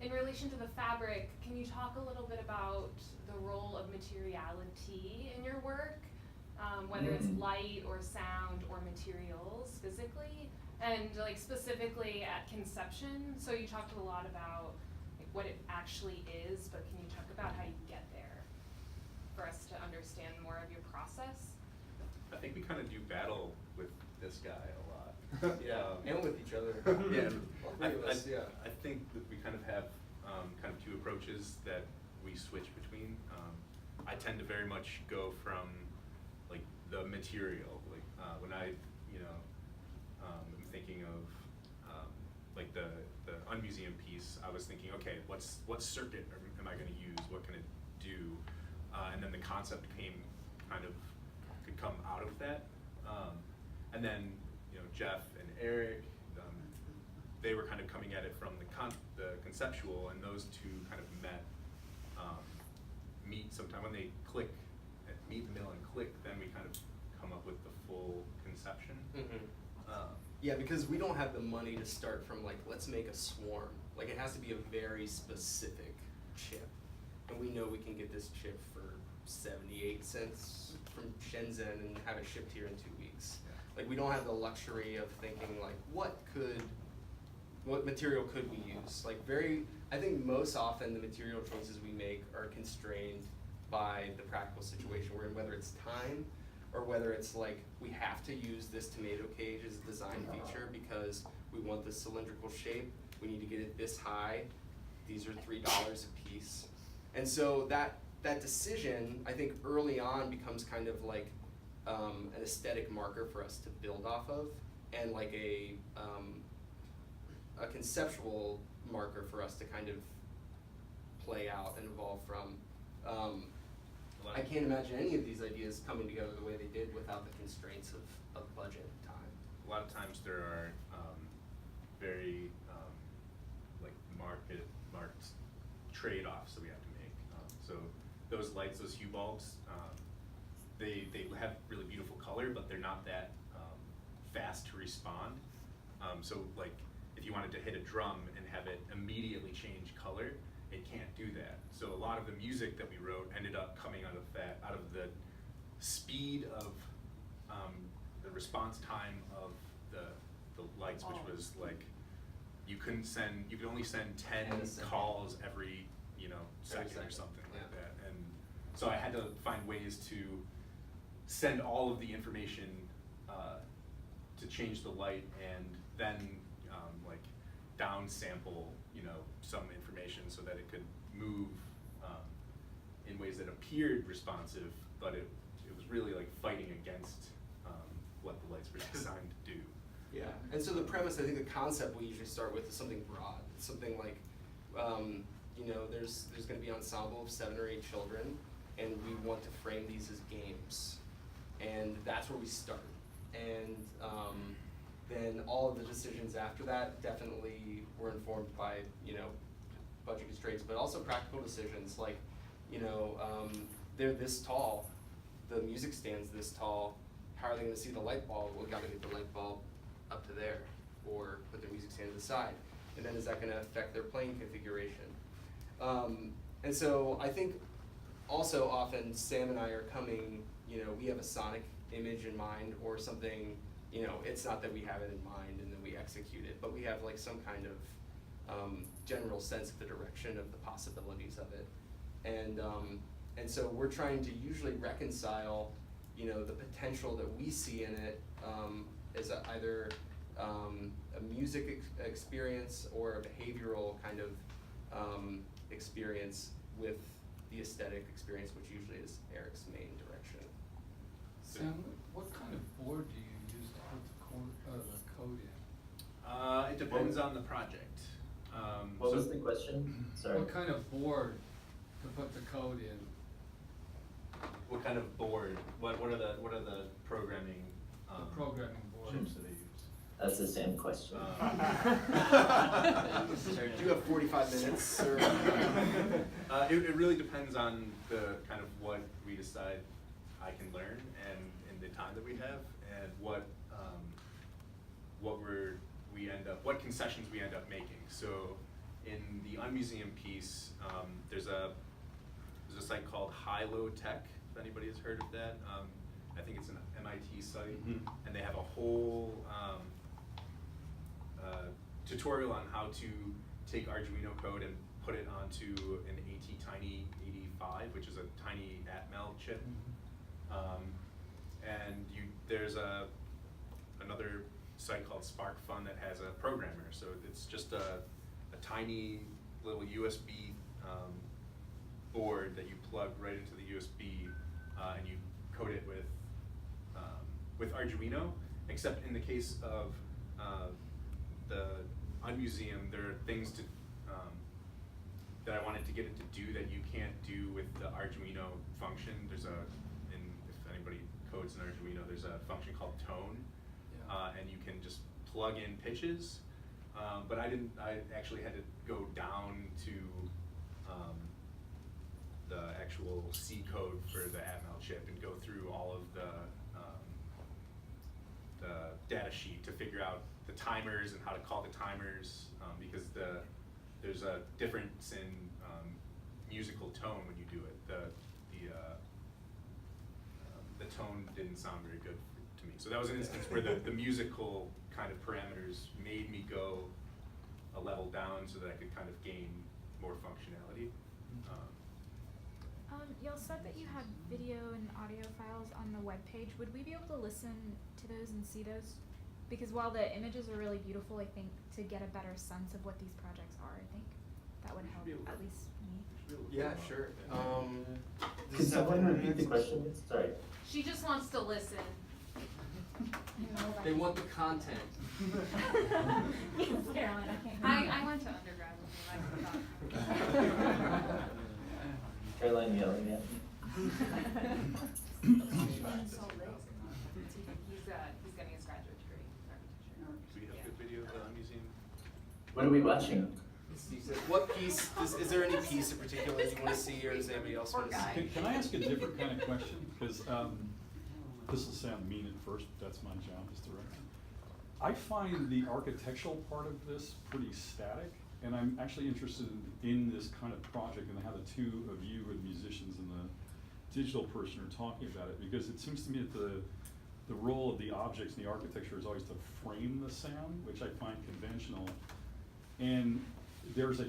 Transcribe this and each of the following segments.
in relation to the fabric, can you talk a little bit about the role of materiality in your work? Whether it's light or sound or materials physically, and like specifically at conception. So you talked a lot about like what it actually is, but can you talk about how you get there for us to understand more of your process? I think we kind of do battle with this guy a lot. Yeah, and with each other. Yeah, Yeah. I think that we kind of have kind of two approaches that we switch between. I tend to very much go from like the material, like when I, I'm thinking of like the unmuseum piece. I was thinking, okay, what circuit am I going to use? What can it do? And then the concept could come out of that. And then Jeff and Eric, they were kind of coming at it from the conceptual, and those two kind of meet sometime when they click, meet in the middle and click, then we kind of come up with the full conception. Yeah, because we don't have the money to start from like, let's make a swarm. Like it has to be a very specific chip. And we know we can get this chip for 78 cents from Shenzhen and have it shipped here in 2 weeks. Yeah. Like we don't have the luxury of thinking like, what material could we use? Like I think most often the material choices we make are constrained by the practical situation we're in, whether it's time or whether it's like we have to use this tomato cage as a design feature because we want this cylindrical shape, we need to get it this high, these are $3 a piece. And so that decision, I think early on becomes kind of like an aesthetic marker for us to build off of, and like a conceptual marker for us to kind of play out and evolve from. I can't imagine any of these ideas coming together the way they did without the constraints of budget and time. A lot of times there are very like marked trade-offs that we have to make. So those lights, those hue bulbs, they have really beautiful color, but they're not that fast to respond. So like if you wanted to hit a drum and have it immediately change color, it can't do that. So a lot of the music that we wrote ended up coming out of the speed of the response time of the lights, which was like you could only send 10 calls every second or something like that. And so I had to find ways to send all of the information to change the light, and then like downsample some information so that it could move in ways that appeared responsive, but it was really like fighting against what the lights were designed to do. Yeah, and so the premise, I think the concept we usually start with is something broad. It's something like, there's going to be an ensemble of 7 or 8 children, and we want to frame these as games, and that's where we start. And then all of the decisions after that definitely were informed by budget constraints, but also practical decisions like they're this tall, the music stand's this tall. How are they going to see the light bulb? Well, we got to get the light bulb up to there, or put their music stand to the side. And then is that going to affect their playing configuration? And so I think also often Sam and I are coming, we have a sonic image in mind or something, it's not that we have it in mind and then we execute it, but we have like some kind of general sense of the direction of the possibilities of it. And so we're trying to usually reconcile the potential that we see in it as either a music experience or a behavioral kind of experience with the aesthetic experience, which usually is Eric's main direction. Sam, what kind of board do you use to put the code in? It depends on the project. What was the question? Sorry. What kind of board to put the code in? What kind of board? What are the programming? The programming board. Chips that they use? That's the same question. Do you have 45 minutes? Or It really depends on the kind of what we decide I can learn and the time that we have, and what concessions we end up making. So in the unmuseum piece, there's a site called High Low Tech, if anybody has heard of that. I think it's an MIT site, and they have a whole tutorial on how to take Arduino code and put it onto an AT-Tiny 85, which is a tiny Atmel chip. And there's another site called SparkFun that has a programmer. So it's just a tiny little USB board that you plug right into the USB, and you code it with Arduino. Except in the case of the Unmuseum, there are things that I wanted to get it to do that you can't do with the Arduino function. There's if anybody codes in Arduino, there's a function called tone, and you can just plug in pitches. But I actually had to go down to the actual C code for the Atmel chip and go through all of the data sheet to figure out the timers and how to call the timers, because there's a difference in musical tone when you do it. The tone didn't sound very good to me. So that was an instance where the musical kind of parameters made me go a level down so that I could kind of gain more functionality. Y'all said that you had video and audio files on the webpage. Would we be able to listen to those and see those? Because while the images are really beautiful, I think to get a better sense of what these projects are, I think that would help, at least me. Yeah, sure. Could someone repeat the question? Sorry. She just wants to listen. They want the content. Yes, Caroline, I can't. I went to undergrad with you. I forgot. Caroline yelling at me. He's getting his graduate degree in architecture. Do we have good video of the museum? What are we watching? What piece, is there any piece in particular you want to see, or does anybody else want to see? Can I ask a different kind of question? Because this will sound mean at first, but that's my job, is to recommend. I find the architectural part of this pretty static, and I'm actually interested in this kind of project and how the two of you, the musicians and the digital person, are talking about it, because it seems to me that the role of the objects in the architecture is always to frame the sound, which I find conventional. And there's a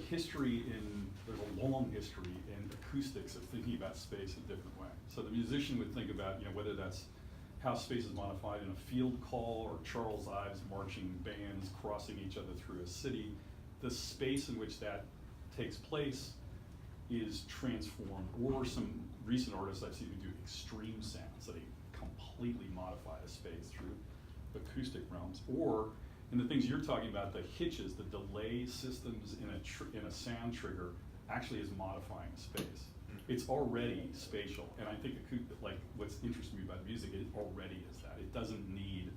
long history in acoustics of thinking about space in a different way. So the musician would think about, whether that's how space is modified in a field call or Charles Ives marching bands crossing each other through a city. The space in which that takes place is transformed, or some recent artists I've seen who do extreme sounds, so they completely modify a space through acoustic realms, or in the things you're talking about, the hitches, the delay systems in a sound trigger actually is modifying a space. It's already spatial, and I think what's interesting me about music, it already is that. It doesn't need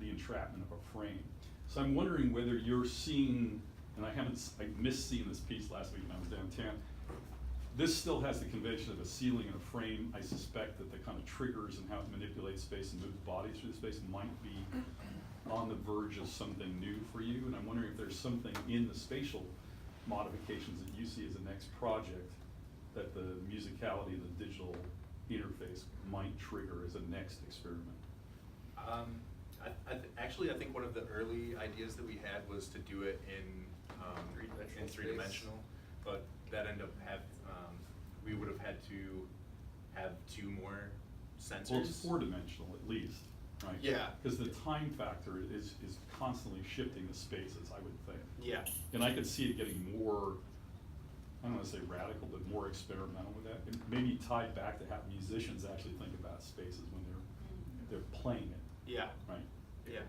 the entrapment of a frame. So I'm wondering whether you're seeing, and I missed seeing this piece last week when I was downtown. This still has the convention of a ceiling and a frame. I suspect that the kind of triggers and how it manipulates space and moves bodies through the space might be on the verge of something new for you, and I'm wondering if there's something in the spatial modifications that you see as the next project that the musicality of the digital interface might trigger as a next experiment. Actually, I think one of the early ideas that we had was to do it in three-dimensional, but that ended up we would have had to have two more sensors. Well, it's four-dimensional at least, right? Yeah. Because the time factor is constantly shifting the spaces, I would think. Yeah. And I could see it getting more, I don't want to say radical, but more experimental with that. And maybe tied back to how musicians actually think about spaces when they're playing it. Yeah. Right? Yeah.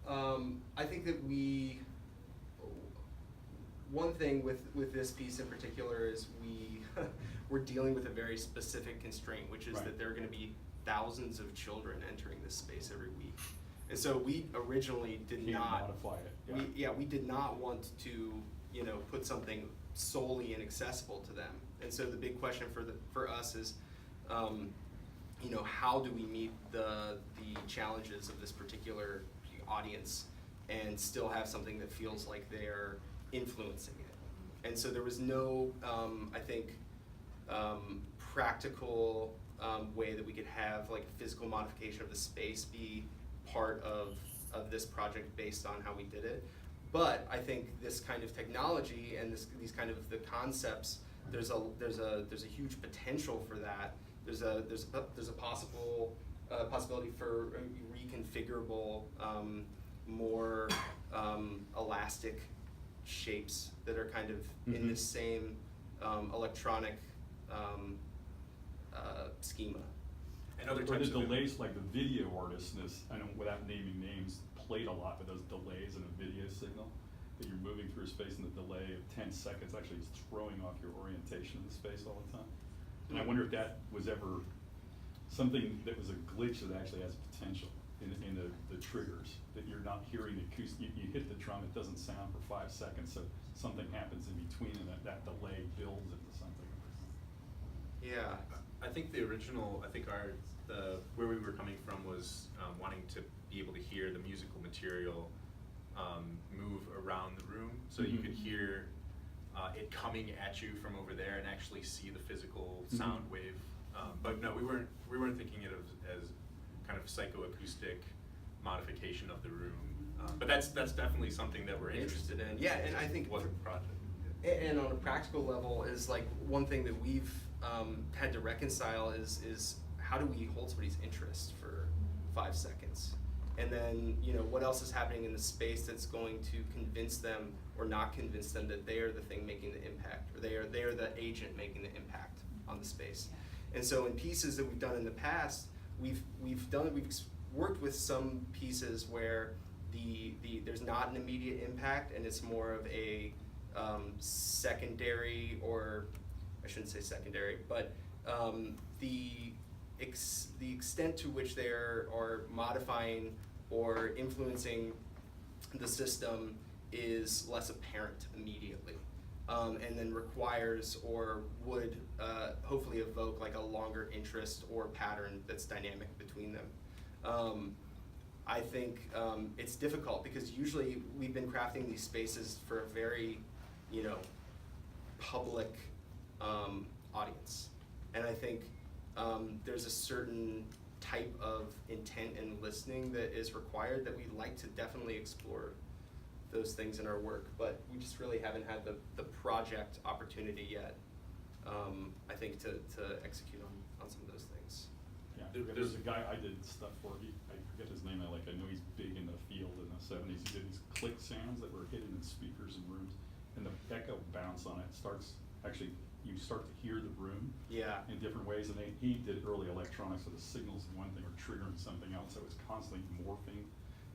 I think that one thing with this piece in particular is we're dealing with a very specific constraint, which is Right. that there are going to be thousands of children entering this space every week. And so we originally did Can't not modify it. Yeah. we did not want to put something solely inaccessible to them. And so the big question for us is how do we meet the challenges of this particular audience and still have something that feels like they're influencing it. And so there was no, I think, practical way that we could have like a physical modification of the space be part of this project based on how we did it. But I think this kind of technology and these kind of the concepts, there's a huge potential for that. There's a possibility for reconfigurable, more elastic shapes that are kind of in this same electronic schema. And other Or types the of delays, like the video artists in this, I don't, without naming names, played a lot with those delays in a video signal, that you're moving through space and the delay of 10 seconds actually is throwing off your orientation in the space all the time. And I wonder if that was ever something that was a glitch that actually has potential in the triggers, that you're not hearing the acoustic, you hit the drum, it doesn't sound for 5 seconds, so something happens in between and that delay builds into something. Yeah. I think the original, where we were coming from was wanting to be able to hear the musical material move around the room, so you could hear it coming at you from over there and actually see the physical sound wave. But no, we weren't thinking it as kind of psychoacoustic modification of the room. But that's definitely something that we're interested in. Yeah, and I think was a project. And on a practical level, is like one thing that we've had to reconcile is how do we hold somebody's interest for 5 seconds? And then, you know, what else is happening in the space that's going to convince them or not convince them that they are the thing making the impact, or they are the agent making the impact on the space. And so in pieces that we've done in the past, we've worked with some pieces where there's not an immediate impact, and it's more of a secondary, or I shouldn't say secondary, but the extent to which they are modifying or influencing the system is less apparent immediately, and then requires or would hopefully evoke like a longer interest or pattern that's dynamic between them. I think it's difficult because usually we've been crafting these spaces for a very, you know, public audience, and I think there's a certain type of intent and listening that is required that we like to definitely explore those things in our work, but we just really haven't had the project opportunity yet, I think, to execute on some of those things. Yeah, there's a guy I did stuff for, I forget his name, I know he's big in the field in the 70s. He did these click sounds that were hidden in speakers and rooms, and the echo bounce on it starts, actually, you start to hear the room in different ways, and he did early electronics, so the signals in one thing are triggering something else, so it's constantly morphing.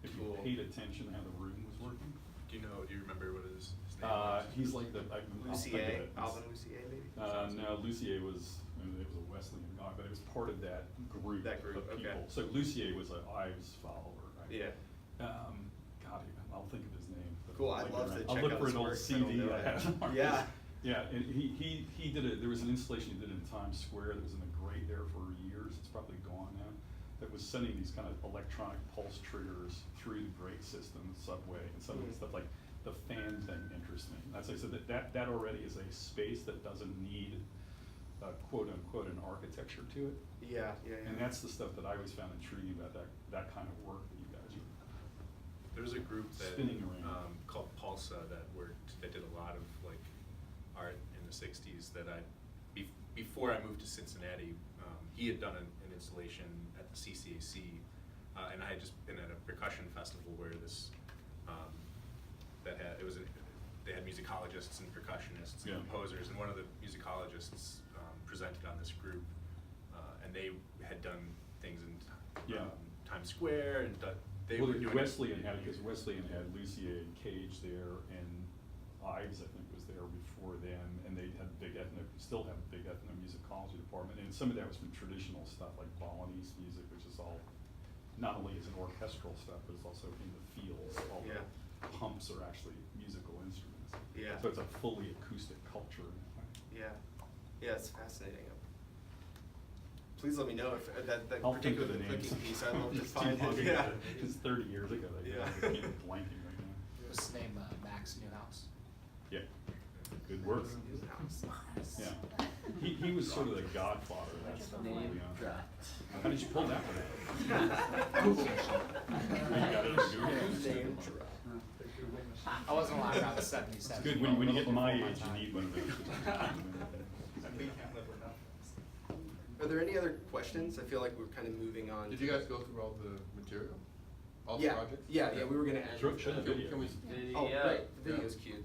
If you paid attention how the room was working. Do you remember what his name was? He's like Lucier, Alvin Lucier, maybe? No, Lucier was, it was a Wesleyan guy, but it was part of that group of people. Okay. So Lucier was an Ives follower, right? Yeah. God, I'll think of his name. Cool, I'd love to check I'll look out for his an old work, I don't CD know I it. have. Yeah. Yeah, and he did there was an installation he did in Times Square that was in the grate there for years, it's probably gone now, that was sending these kind of electronic pulse triggers through the grate system, the subway, and some of the stuff like the fan thing interests me. That's why I said that already is a space that doesn't need quote unquote an architecture to it. Yeah. And that's the stuff that I always found intriguing about that kind of work that you guys are There's a group that spinning around. called Pulsa that did a lot of like art in the 60s that before I moved to Cincinnati, he had done an installation at the CCAC, and I had just been at a percussion festival where this they had musicologists and percussionists and composers, and one of the musicologists presented on this group, and they had done things in Times Square, and they were doing Wesleyan had, because Wesleyan had Lucier and Cage there, and Ives, I think, was there before them, and they had still have a big ethnomusicology department, and some of that was from traditional stuff like Balinese music, which is all, not only is it orchestral stuff, but it's also in the fields. All the pumps are actually musical instruments. Yeah. So it's a fully acoustic culture in that way. Yeah, it's fascinating. Please let me know if that I'll think particular of the names. clicking piece, I'd love to It's find too it. It's 30 years ago. I can't blanking right now. What's his name? Max Newhouse. work. Nice. Yeah. He was sort of the godfather of that stuff. Name Yeah. dropped. How did you pull that one out? You got it from Google? Name drop. I wasn't alive around the It's '77. good, when you get my age, you need one of those. Are there any other questions? I feel like we're kind of moving on. Did you guys go through all the material? All the Yeah, projects? yeah, we were gonna end. Show- with show the the- video. Can we? Oh, Video. right, the video's cute.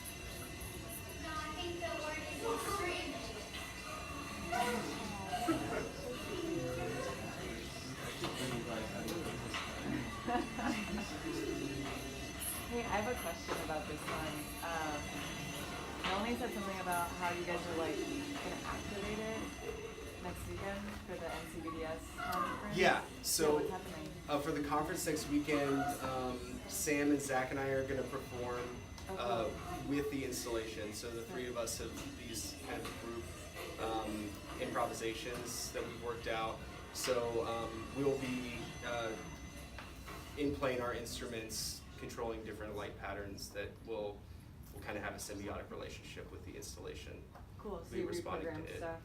No, I think the word is extreme. Hey, I have a question about this one. Melanie said something about how you guys are like gonna activate it next weekend for the NCBDS conference. Yeah, so what's happening? for the conference next weekend, Sam and Zach and I are gonna perform Okay. with the installation. So the three of us have these kind of group improvisations that we've worked out. So we'll be playing our instruments, controlling different light patterns that will kind of have a symbiotic relationship with the installation. Cool, so be you responding to reprogram it. stuff.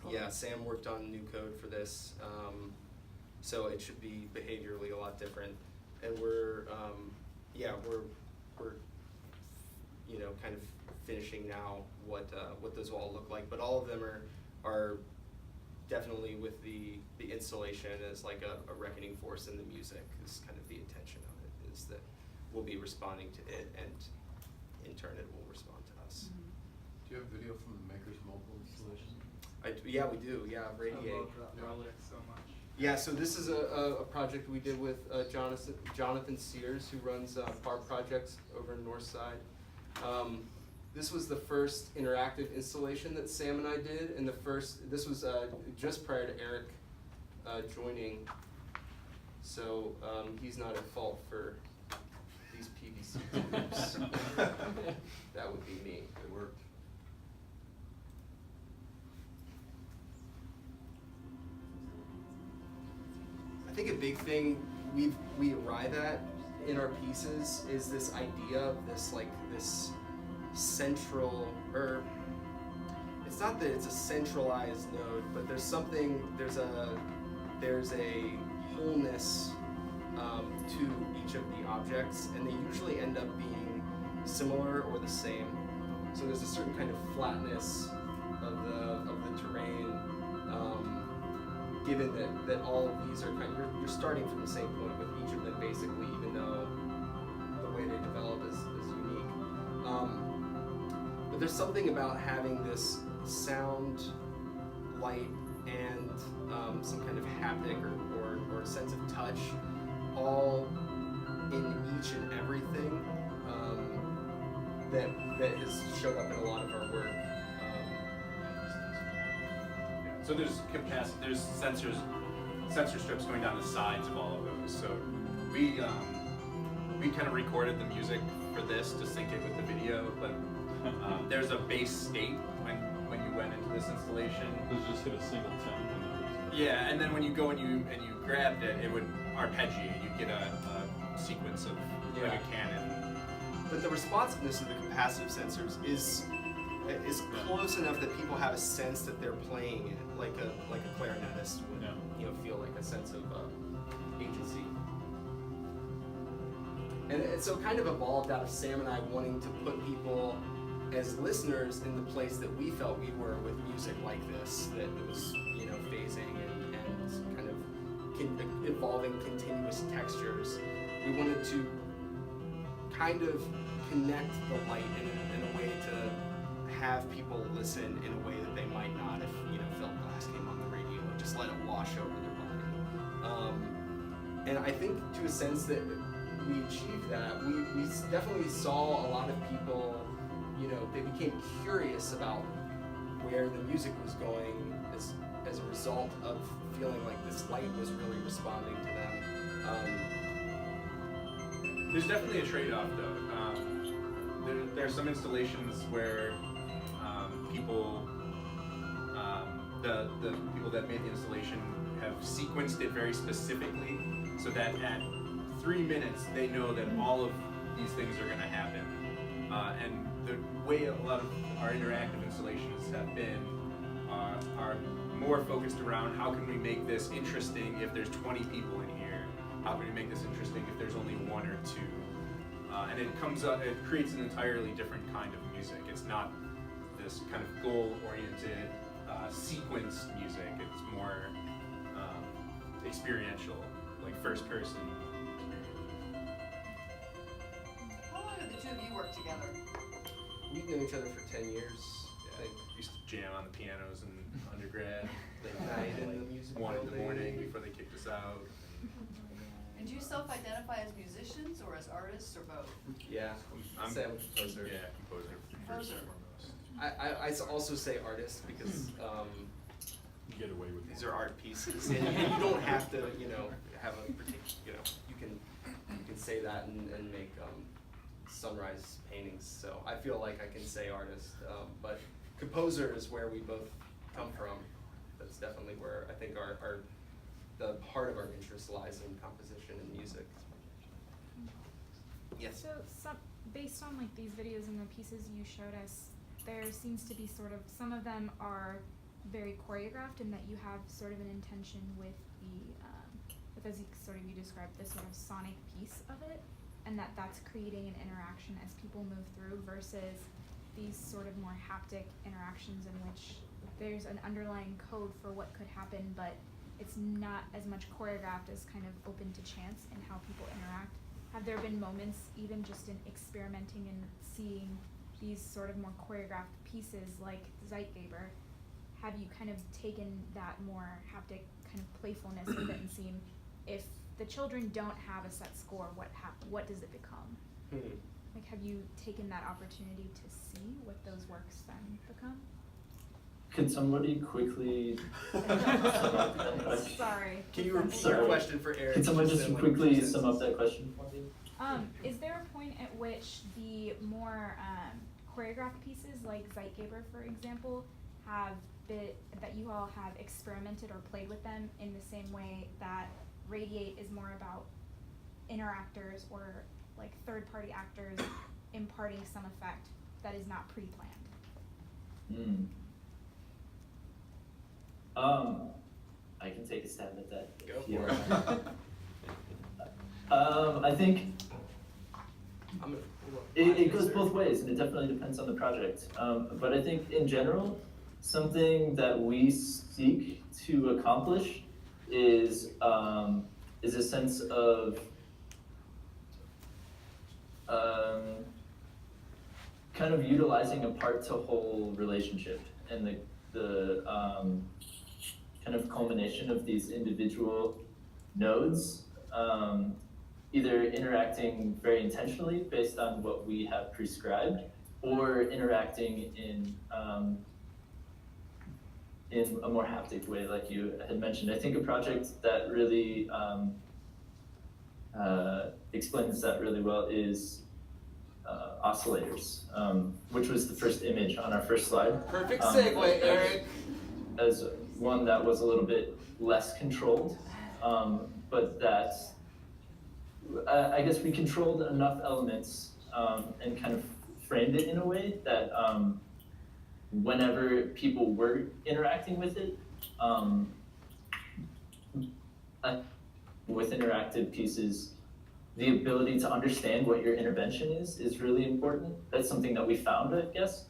Cool. Yeah, Sam worked on new code for this, so it should be behaviorally a lot different. And we're you know, kind of finishing now what those will all look like. But all of them are definitely with the installation as like a reckoning force in the music is kind of the intention of it, is that we'll be responding to it and in turn it will respond to us. Do you have video from the Maker's mobile installation? Yeah, we do, yeah, Radiate. I love that project so much. Yeah, so this is a project we did with Jonathan Sears, who runs Bar Projects over in Northside. This was the first interactive installation that Sam and I did, and this was just prior to Eric joining. So he's not at fault for these PVC tubes. That would be me. It worked. I think a big thing we arrive at in our pieces is this idea of this central, or it's not that it's a centralized node, but there's a wholeness to each of the objects, and they usually end up being similar or the same. So there's a certain kind of flatness of the terrain. Given that all of these are you're starting from the same point with each of them basically, even though the way they develop is unique. But there's something about having this sound, light, and some kind of haptic or sense of touch all in each and everything that has showed up in a lot of our work. So there's sensor strips going down the sides of all of those. So we kind of recorded the music for this to sync it with the video, but there's a base state when you went into this installation. Let's just hit a single tone and that was. Yeah, and then when you go and you grabbed it, it would arpeggiate. You'd get a sequence of like a canon. But the responsiveness of the capacitive sensors is close enough that people have a sense that they're playing it, like a clarinetist would, feel like a sense of agency. And so it kind of evolved out of Sam and I wanting to put people as listeners in the place that we felt we were with music like this, that it was, phasing and kind of evolving continuous textures. We wanted to kind of connect the light in a way to have people listen in a way that they might not if Phil Glass came on the radio and just let it wash over their body. And I think to a sense that we achieved that. We definitely saw a lot of people, they became curious about where the music was going as a result of feeling like this light was really responding to them. There's definitely a trade-off, though. There are some installations where people, the people that made the installation have sequenced it very specifically, so that at 3 minutes they know that all of these things are going to happen. And the way a lot of our interactive installations have been are more focused around how can we make this interesting if there's 20 people in here? How can we make this interesting if there's only 1 or 2? And it creates an entirely different kind of music. It's not this kind of goal-oriented, sequenced music. It's more experiential, like first person. How long have the two of you worked together? We've known each other for 10 years. Yeah, used to jam on the pianos in undergrad, Late night in the music 1 in the building. morning before they kicked us out. And do you self-identify as musicians or as artists or both? Yeah, I'm say I'm a composer. Yeah, composer first and Composer. foremost. I also say artist because You get away with these it. are art pieces, and you don't have to, have a particular, you can say that and make sunrise paintings. So I feel like I can say artist, but composer is where we both come from. That's definitely where I think the heart of our interest lies in composition and music. Yes. So based on like these videos and the pieces you showed us, there seems to be sort of, some of them are very choreographed in that you have sort of an intention with as you described, this sort of sonic piece of it, and that's creating an interaction as people move through, versus these sort of more haptic interactions in which there's an underlying code for what could happen, but it's not as much choreographed as kind of open to chance in how people interact. Have there been moments, even just in experimenting and seeing these sort of more choreographed pieces like Zeitgeber, have you kind of taken that more haptic kind of playfulness with it and seen if the children don't have a set score, what does it become? Like, have you taken that opportunity to see what those works then become? Could somebody quickly sum up that question? Sorry. Can you repeat Sorry. your question for Eric? Could someone just in, like, quickly 2 sum up sentences? that question for me? Is there a point at which the more choreographed pieces, like Zeitgeber, for example, that you all have experimented or played with them in the same way that Radiate is more about interactors or like third-party actors imparting some effect that is not pre-planned? I can take a stab at that. Go Yeah. for it. I think I'm gonna, it goes both ways, and it definitely depends on the project. But I think in general, something that we seek to accomplish is a sense of kind of utilizing a part-to-whole relationship, and the kind of culmination of these individual nodes, either interacting very intentionally based on what we have prescribed, or interacting in a more haptic way, like you had mentioned. I think a project that really explains that really well is Oscillators, which was the first image on our first slide. Perfect segue, Eric. As one that was a little bit less controlled, but that I guess we controlled enough elements and kind of framed it in a way that whenever people were interacting with it, with interactive pieces, the ability to understand what your intervention is really important. That's something that we found, I guess.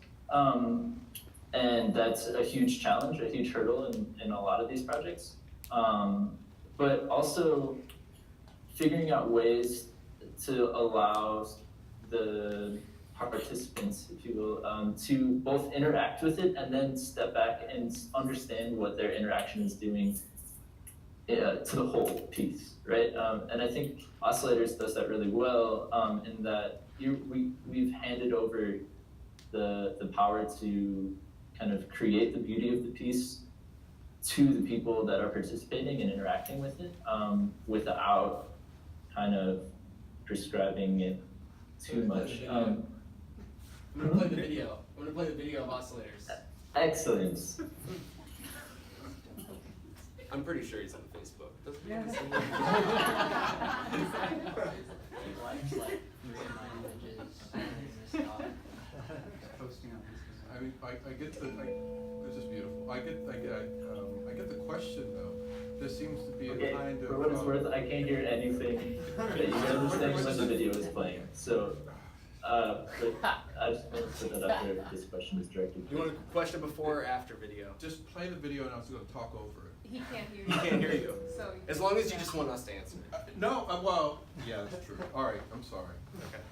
And that's a huge challenge, a huge hurdle in a lot of these projects. But also figuring out ways to allow the participants, if you will, to both interact with it and then step back and understand what their interaction is doing to the whole piece, right? And I think Oscillators does that really well in that we've handed over the power to kind of create the beauty of the piece to the people that are participating and interacting with it without kind of prescribing it too much. I'm gonna play the video. I'm gonna play the video of Oscillators. Excellent. I'm pretty sure he's on Facebook. Doesn't he? Posting on Instagram. I mean, I get the, this is beautiful. I get the question though. There seems to be Okay, a kind of. for what it's worth, I can't hear anything that you guys are saying when the video is playing. So, but I just want to put that out there if this question is directed. You want a question before or after video? Just play the video and I was gonna talk over it. He can't hear you. He can't hear you. So. As long as you just want us to answer. No, well, yeah, that's true. All right, I'm sorry. Okay.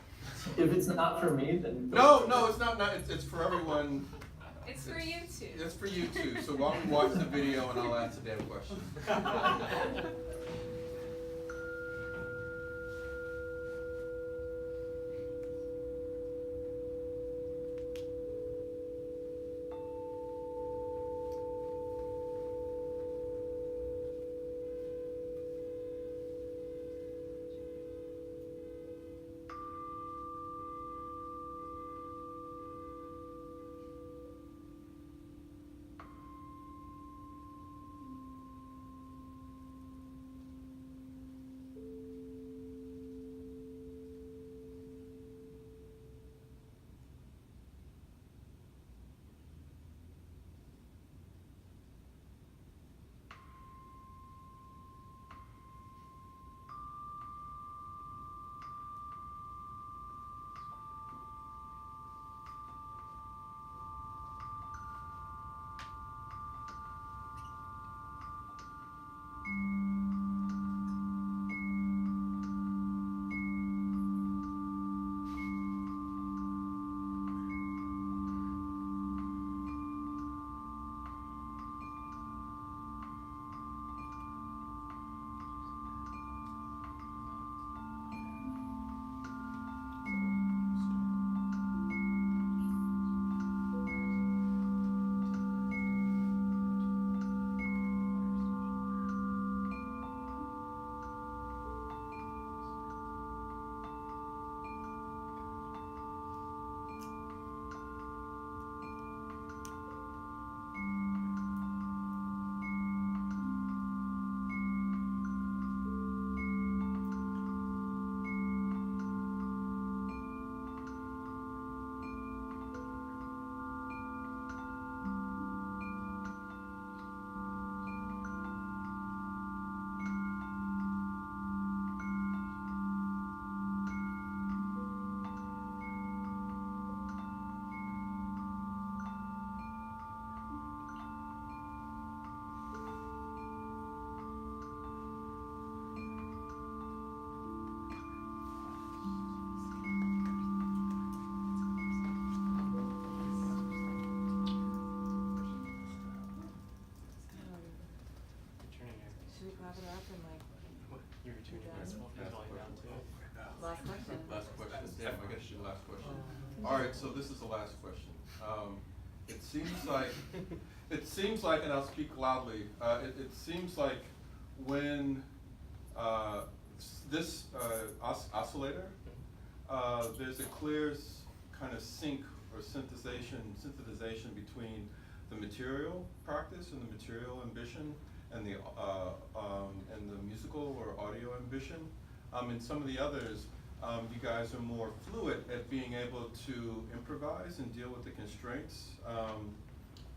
If it's not for me, then. No, it's not, it's for everyone. It's for you too. It's for you too. So why don't we watch the video and I'll ask the damn question. Should we clap it up and like? You're returning done? Last question. Last question. Damn, I guess your last question. All right, so this is the last question. It seems like, and I'll speak loudly. It seems like when this oscillator, there's a clear kind of sync or synthesization between the material practice and the material ambition and the musical or audio ambition. In some of the others, you guys are more fluid at being able to improvise and deal with the constraints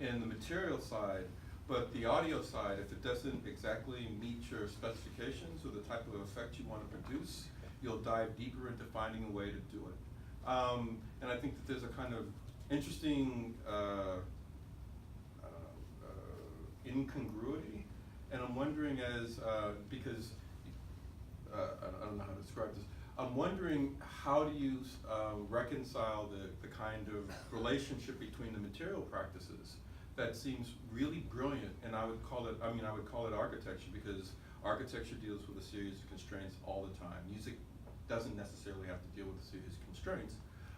in the material side, but the audio side, if it doesn't exactly meet your specifications or the type of effect you want to produce, you'll dive deeper into finding a way to do it. And I think that there's a kind of interesting incongruity, and I'm wondering because I don't know how to describe this. I'm wondering how do you reconcile the kind of relationship between the material practices that seems really brilliant, and I would call it architecture, because architecture deals with a series of constraints all the time. Music doesn't necessarily have to deal with a series of constraints,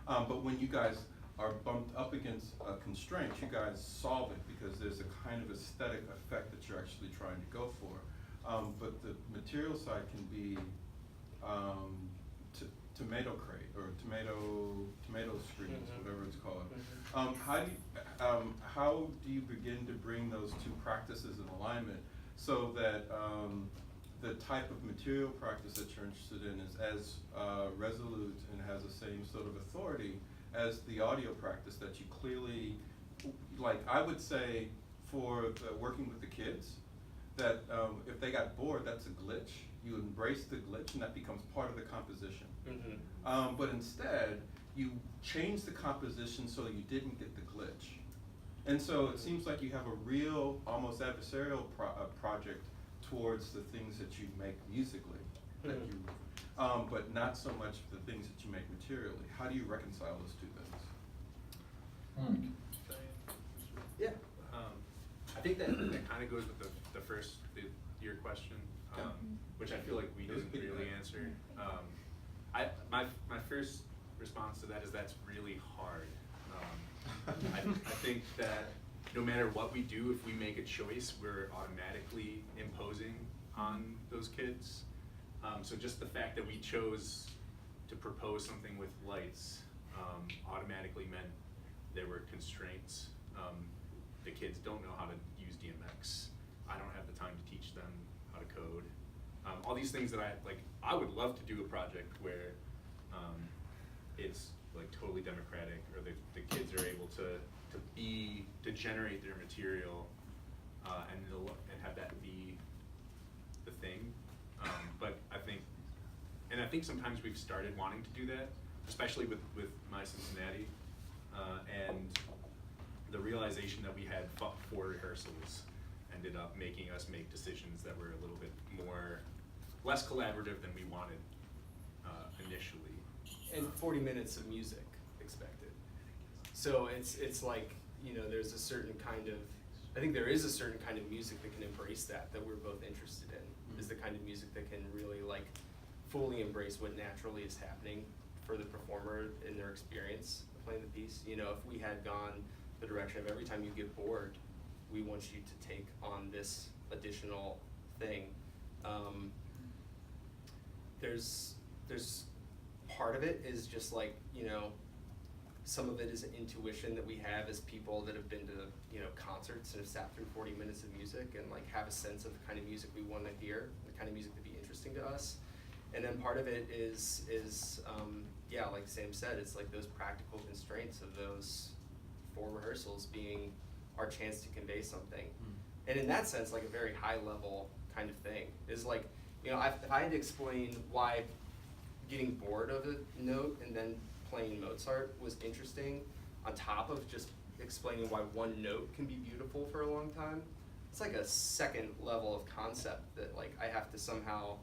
but when you guys are bumped up against a constraint, you guys solve it because there's a kind of aesthetic effect that you're actually trying to go for. But the material side can be tomato crate or tomato screens, whatever it's called. How do you begin to bring those two practices in alignment so that the type of material practice that you're interested in is as resolute and has the same sort of authority as the audio practice that you clearly, like I would say for working with the kids, that if they got bored, that's a glitch. You embrace the glitch and that becomes part of the composition. But instead, you change the composition so you didn't get the glitch. And so it seems like you have a real, almost adversarial project towards the things that you make musically, that you, but not so much the things that you make materially. How do you reconcile those two things? Yeah. I think that kind of goes with the first, your question, which I feel like we didn't really answer. My first response to that is that's really hard. I think that no matter what we do, if we make a choice, we're automatically imposing on those kids. So just the fact that we chose to propose something with lights automatically meant there were constraints. The kids don't know how to use DMX. I don't have the time to teach them how to code. All these things that I would love to do a project where it's like totally democratic, or the kids are able to generate their material and have that be the thing. But I think sometimes we've started wanting to do that, especially with my Cincinnati, and the realization that we had 4 rehearsals ended up making us make decisions that were a little bit less collaborative than we wanted initially. And 40 minutes of music expected. So it's like, there's a certain kind of, I think there is a certain kind of music that can embrace that we're both interested in, is the kind of music that can really like fully embrace what naturally is happening for the performer in their experience of playing the piece. If we had gone the direction of every time you get bored, we want you to take on this additional thing. There's part of it is just like, some of it is intuition that we have as people that have been to, concerts and have sat through 40 minutes of music and like have a sense of the kind of music we want to hear, the kind of music that'd be interesting to us. And then part of it is like Sam said, it's like those practical constraints of those 4 rehearsals being our chance to convey something. And in that sense, like a very high level kind of thing is like, if I had to explain why getting bored of a note and then playing Mozart was interesting, on top of just explaining why one note can be beautiful for a long time, it's like a second level of concept that like I have to somehow,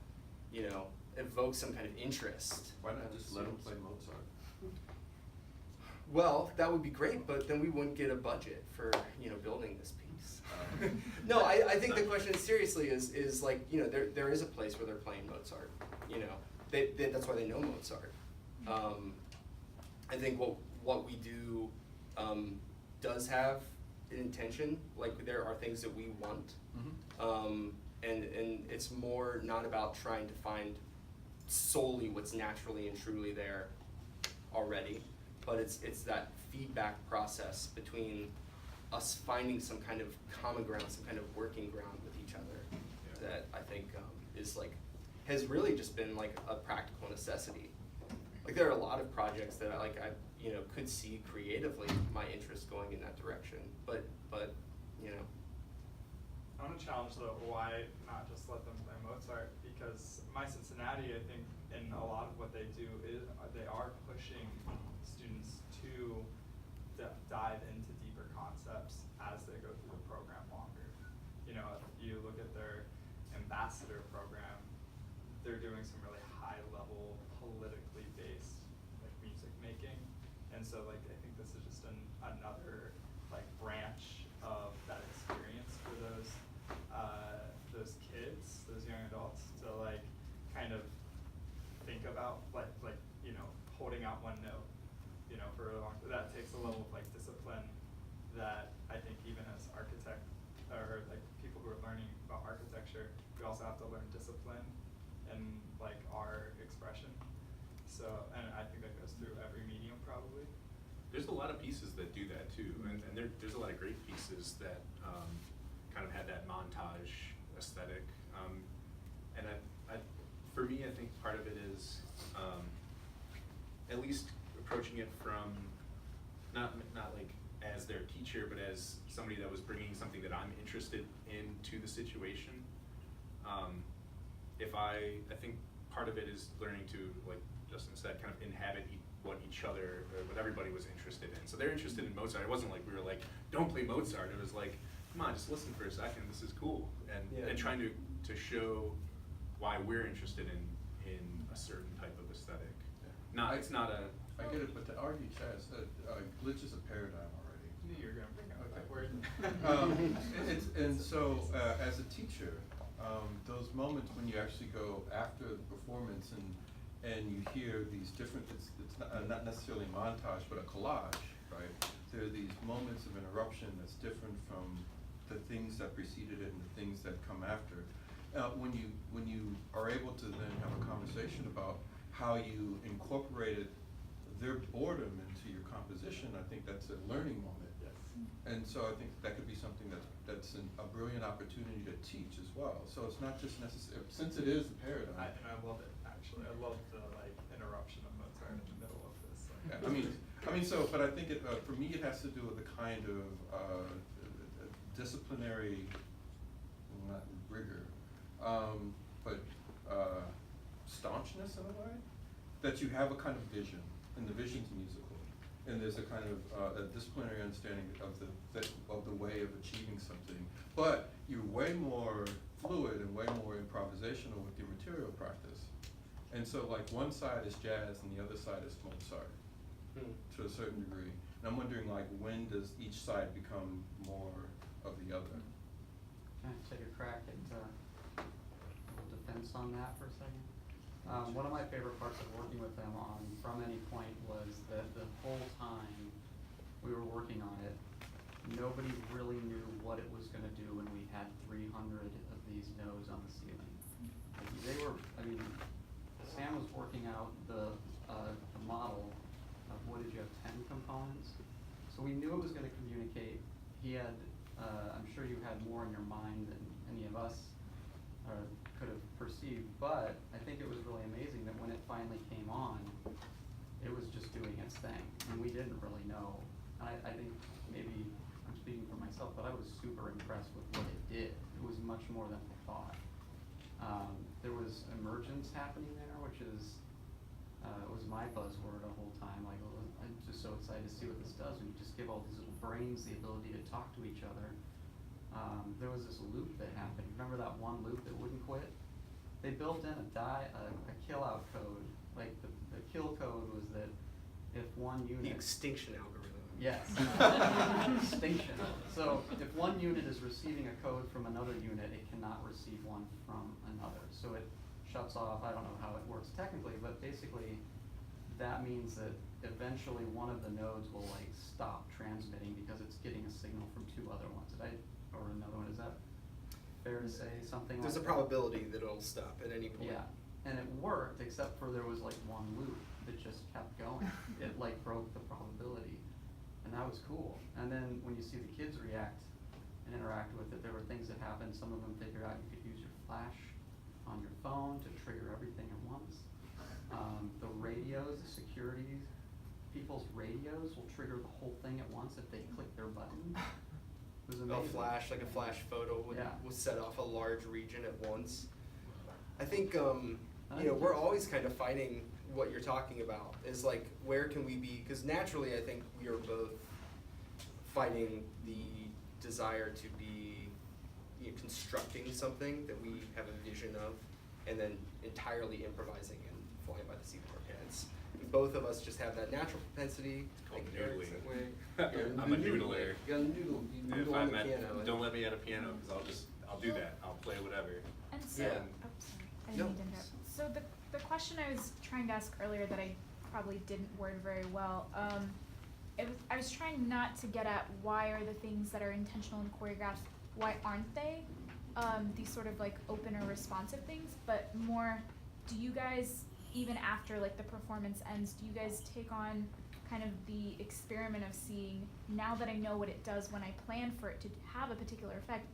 evoke some kind of interest. Why not just let them play Mozart? Well, that would be great, but then we wouldn't get a budget for, building this piece. No, I think the question seriously is like, there is a place where they're playing Mozart, that's why they know Mozart. I think what we do does have an intention, like there are things that we want, and it's more not about trying to find solely what's naturally and truly there already, but it's that feedback process between us finding some kind of common ground, some kind of working ground with each other that I think is like, has really just been like a practical necessity. Like there are a lot of projects that I could see creatively my interest going in that direction, but I want to challenge though, why not just let them play Mozart? Because my Cincinnati, I think, in a lot of what they do is they are pushing students to dive into deeper concepts as they go through the program longer. If you look at their ambassador program, they're doing some really high level, politically based like music making, and so like I think this is just another like branch of that experience for those kids, those young adults, to like kind of think about like holding out one note, for a long. That takes a level of like discipline that I think even as architect or like people who are learning about architecture, we also have to learn discipline and like our expression. So, and I think that goes through every medium probably. There's a lot of pieces that do that too, and there's a lot of great pieces that kind of had that montage aesthetic. And for me, I think part of it is at least approaching it from not like as their teacher, but as somebody that was bringing something that I'm interested in to the situation. I think part of it is learning to, like Justin said, kind of inhabit what each other, or what everybody was interested in. So they're interested in Mozart. It wasn't like we were like, don't play Mozart. It was like, come on, just listen for a second. This is cool. And trying to show why we're interested in a certain type of aesthetic. Yeah. It's not a. I get it, but the already says that glitch is a paradigm already. Knew you were gonna bring up that word. And so, as a teacher, those moments when you actually go after the performance and you hear these different, it's not necessarily a montage, but a collage, right? There are these moments of interruption that's different from the things that preceded it and the things that come after. When you are able to then have a conversation about how you incorporated their boredom into your composition, I think that's a learning moment. Yes. And so I think that could be something that's a brilliant opportunity to teach as well. So it's not just necessary, since it is the paradigm. And I love it, actually. I love the interruption of Mozart in the middle of this. Yeah, I mean, so, but I think for me, it has to do with the kind of disciplinary, not rigor, but staunchness in a way, that you have a kind of vision, and the vision's musical, and there's a kind of a disciplinary understanding of the way of achieving something, but you're way more fluid and way more improvisational with your material practice. And so like one side is jazz and the other side is Mozart, to a certain degree. And I'm wondering like when does each side become more of the other? Can I take a crack at a little defense on that for a second? One of my favorite parts of working with them on From Any Point was that the whole time we were working on it, nobody really knew what it was going to do when we had 300 of these nodes on the ceiling. Sam was working out the model of, what did you have, 10 components? So we knew it was going to communicate. He had, I'm sure you had more in your mind than any of us could have perceived, but I think it was really amazing that when it finally came on, it was just doing its thing, and we didn't really know. I think maybe I'm speaking for myself, but I was super impressed with what it did. It was much more than I thought. There was emergence happening there, which is was my buzzword the whole time. Like, I'm just so excited to see what this does. We just give all these little brains the ability to talk to each other. There was this loop that happened. Remember that one loop that wouldn't quit? They built in a kill out code. Like the kill code was that if one unit. The extinction algorithm. Yes. Extinction. So if one unit is receiving a code from another unit, it cannot receive one from another. So it shuts off. I don't know how it works technically, but basically that means that eventually one of the nodes will like stop transmitting because it's getting a signal from two other ones. Or another one, is that fair to say, something like that? There's a probability that it'll stop at any point. Yeah, and it worked, except for there was like one loop that just kept going. It like broke the probability, and that was cool. And then when you see the kids react and interact with it, there were things that happened. Some of them figured out you could use your flash on your phone to trigger everything at once. The radios, the security, people's radios will trigger the whole thing at once if they click their button. They'll flash, like a flash photo will set off a large region at once. I think, we're always kind of fighting what you're talking about, is like, where can we be, because naturally I think we are both fighting the desire to be constructing something that we have a vision of, and then entirely improvising and flying by the seat of our pants. And both of us just have that natural propensity. Called Eric's noodling. that way. I'm a noodler. You gotta noodle. You If noodle on I'm the at, piano. don't let me at a piano, because I'll do that. I'll play whatever. And so, Yeah. oh, sorry, I didn't mean to interrupt. So the question I was trying to ask earlier that I probably didn't word very well, I was trying not to get at why are the things that are intentional and choreographed, why aren't they these sort of like open or responsive things, but more, do you guys even after like the performance ends, do you guys take on kind of the experiment of seeing, now that I know what it does when I plan for it to have a particular effect,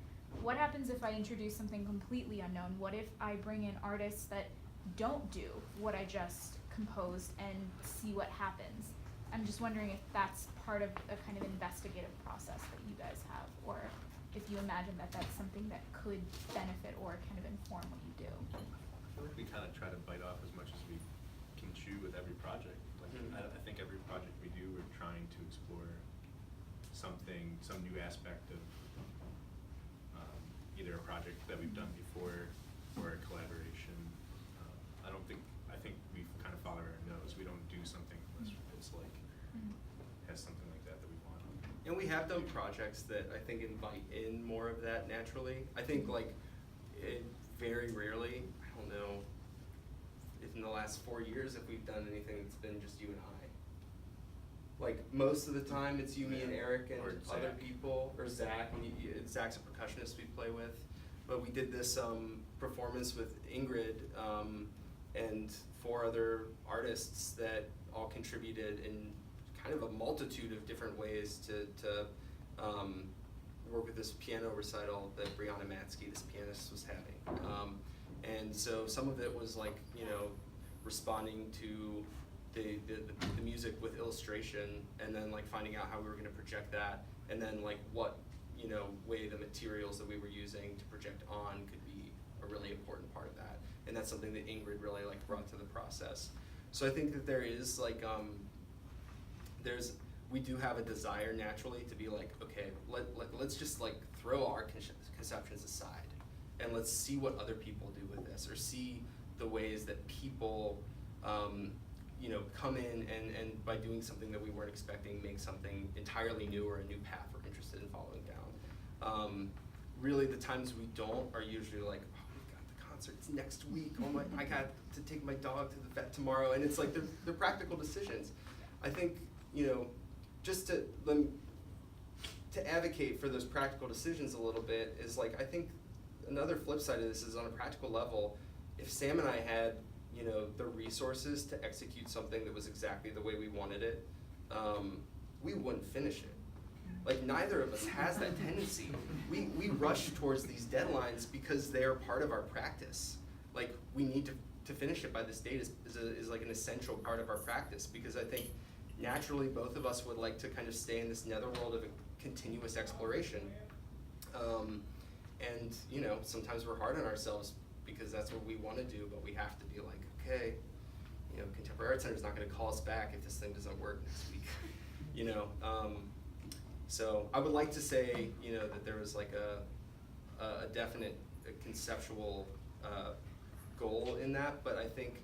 what happens if I introduce something completely unknown? What if I bring in artists that don't do what I just composed and see what happens? I'm just wondering if that's part of a kind of investigative process that you guys have, or if you imagine that that's something that could benefit or kind of inform what you do. I feel like we kind of try to bite off as much as we can chew with every project. Like, I think every project we do, we're trying to explore something, some new aspect of either a project that we've done before or a collaboration. I think we kind of follow our nose. We don't do something unless it's like, has something like that we want. And we have done projects that I think invite in more of that naturally. I think like very rarely, I don't know if in the last 4 years if we've done anything that's been just you and I. Like most of the time it's you, me, and Eric and Or other Zach. people, or Zach, and Zach's a percussionist we play with. But we did this performance with Ingrid and 4 other artists that all contributed in kind of a multitude of different ways to work with this piano recital that Brianna Matsky, this pianist, was having. And so some of it was like, you know, responding to the music with illustration, and then like finding out how we were going to project that, and then like what, you know, way the materials that we were using to project on could be a really important part of that. And that's something that Ingrid really like brought to the process. So I think that there is like we do have a desire naturally to be like, okay, let's just like throw our conceptions aside and let's see what other people do with this, or see the ways that people you know, come in and by doing something that we weren't expecting, make something entirely new or a new path we're interested in following down. Really the times we don't are usually like, oh, we've got the concerts next week, oh my, I got to take my dog to the vet tomorrow, and it's like they're practical decisions. I think, you know, just to advocate for those practical decisions a little bit is like, I think another flip side of this is on a practical level, if Sam and I had, you know, the resources to execute something that was exactly the way we wanted it, we wouldn't finish it. Like neither of us has that tendency. We rush towards these deadlines because they're part of our practice. Like we need to finish it by this date is like an essential part of our practice, because I think naturally both of us would like to kind of stay in this netherworld of a continuous exploration. And you know, sometimes we're hard on ourselves because that's what we want to do, but we have to be like, okay, you know, Contemporary Art Center's not going to call us back if this thing doesn't work next week, you know. So I would like to say, you know, that there was like a definite conceptual goal in that, but I think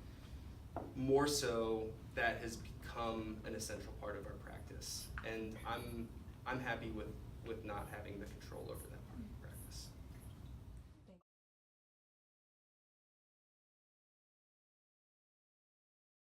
more so that has become an essential part of our practice, and I'm happy with not having the control over that part.